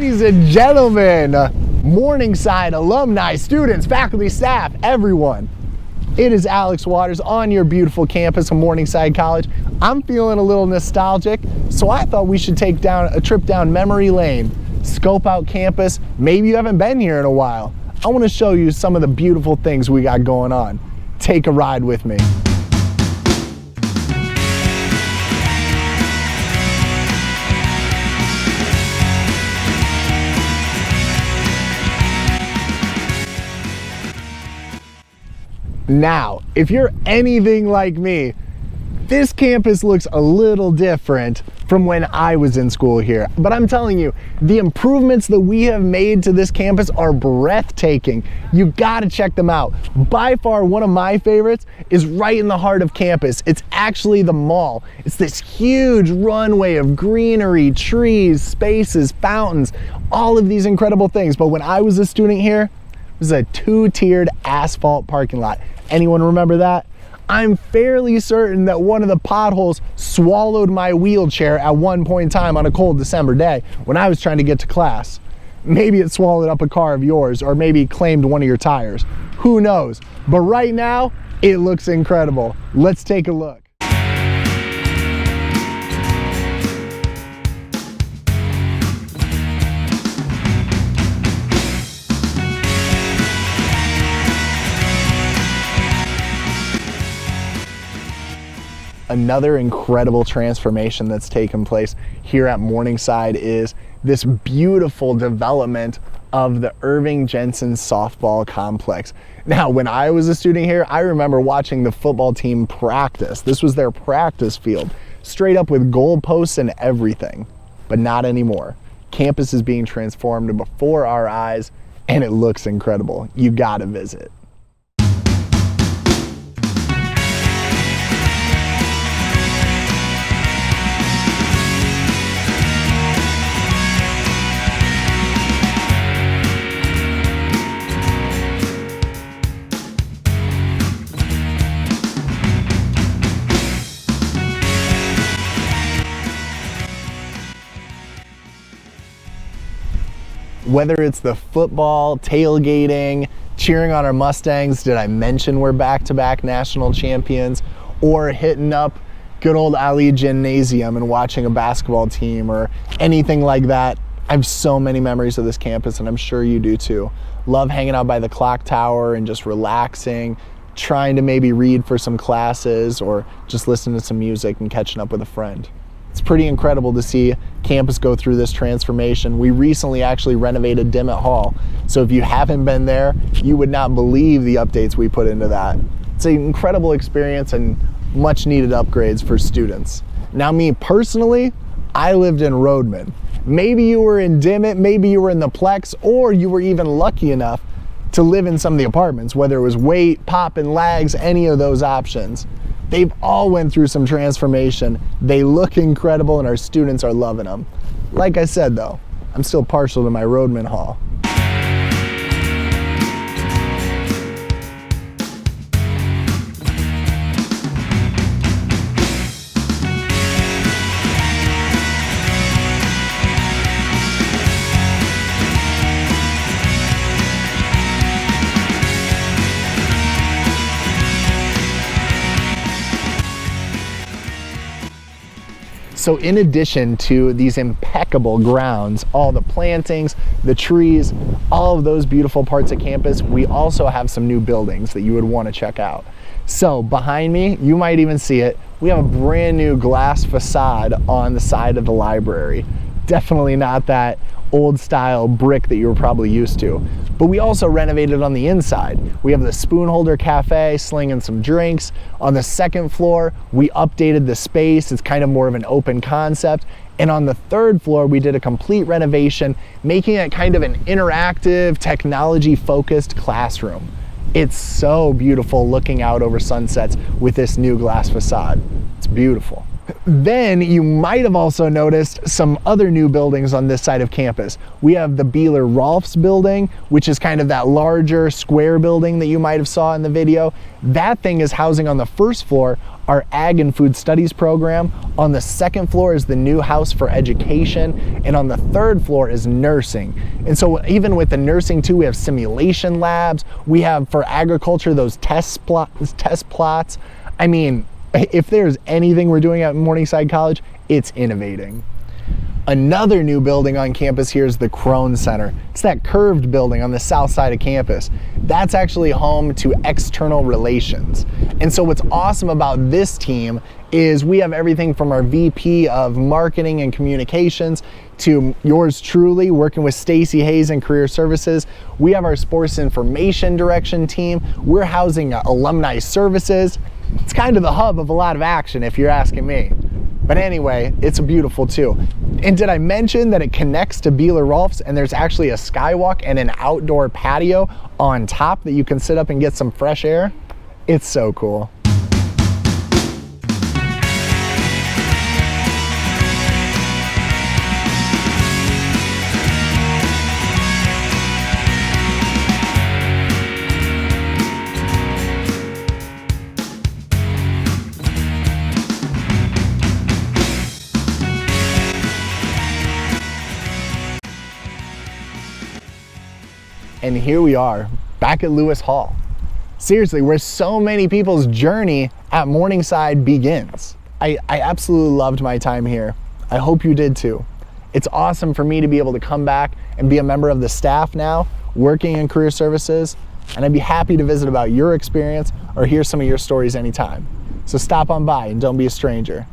Ladies and gentlemen, Morningside alumni, students, faculty, staff, everyone. It is Alex Waters on your beautiful campus of Morningside College. I'm feeling a little nostalgic, so I thought we should take a trip down memory lane, scope out campus. Maybe you haven't been here in a while. I want to show you some of the beautiful things we got going on. Take a ride with me. Now, if you're anything like me, this campus looks a little different from when I was in school here. But I'm telling you, the improvements that we have made to this campus are breathtaking. You gotta check them out. By far, one of my favorites is right in the heart of campus. It's actually the mall. It's this huge runway of greenery, trees, spaces, fountains, all of these incredible things. But when I was a student here, it was a two-tiered asphalt parking lot. Anyone remember that? I'm fairly certain that one of the potholes swallowed my wheelchair at one point in time on a cold December day when I was trying to get to class. Maybe it swallowed up a car of yours, or maybe claimed one of your tires. Who knows? But right now, it looks incredible. Let's take a look. Another incredible transformation that's taken place here at Morningside is this beautiful development of the Irving Jensen softball complex. Now, when I was a student here, I remember watching the football team practice. This was their practice field, straight up with goalposts and everything, but not anymore. Campus is being transformed before our eyes, and it looks incredible. You gotta visit. Whether it's the football, tailgating, cheering on our Mustangs, did I mention we're back-to-back national champions, or hitting up good old Ali Gymnasium and watching a basketball team or anything like that. I have so many memories of this campus, and I'm sure you do too. Love hanging out by the clock tower and just relaxing, trying to maybe read for some classes or just listen to some music and catching up with a friend. It's pretty incredible to see campus go through this transformation. We recently actually renovated Dimmitt Hall, so if you haven't been there, you would not believe the updates we put into that. It's an incredible experience and much needed upgrades for students. Now, me personally, I lived in Roadman. Maybe you were in Dimmitt, maybe you were in the Plex, or you were even lucky enough to live in some of the apartments, whether it was Wait, Pop and Lags, any of those options. They've all went through some transformation. They look incredible and our students are loving them. Like I said though, I'm still partial to my Roadman Hall. So in addition to these impeccable grounds, all the plantings, the trees, all of those beautiful parts of campus, we also have some new buildings that you would want to check out. So behind me, you might even see it, we have a brand new glass facade on the side of the library. Definitely not that old style brick that you were probably used to. But we also renovated on the inside. We have the Spoon Holder Cafe, slinging some drinks. On the second floor, we updated the space. It's kind of more of an open concept. And on the third floor, we did a complete renovation, making it kind of an interactive, technology-focused classroom. It's so beautiful looking out over sunsets with this new glass facade. It's beautiful. Then you might have also noticed some other new buildings on this side of campus. We have the Beeler-Rolfs building, which is kind of that larger square building that you might have saw in the video. That thing is housing on the first floor our Ag and Food Studies program. On the second floor is the new house for education, and on the third floor is nursing. And so even with the nursing too, we have simulation labs. We have for agriculture those test plots. I mean, if there's anything we're doing at Morningside College, it's innovating. Another new building on campus here is the Kranner Center. It's that curved building on the south side of campus. That's actually home to external relations. And so what's awesome about this team is we have everything from our VP of marketing and communications to yours truly working with Stacy Hayes in career services. We have our sports information direction team. We're housing alumni services. It's kind of the hub of a lot of action if you're asking me. But anyway, it's beautiful too. And did I mention that it connects to Beeler-Rolfs and there's actually a skywalk and an outdoor patio on top that you can sit up and get some fresh air? It's so cool. And here we are, back at Lewis Hall. Seriously, where so many people's journey at Morningside begins. I absolutely loved my time here. I hope you did too. It's awesome for me to be able to come back and be a member of the staff now, working in career services, and I'd be happy to visit about your experience or hear some of your stories anytime. So stop on by and don't be a stranger.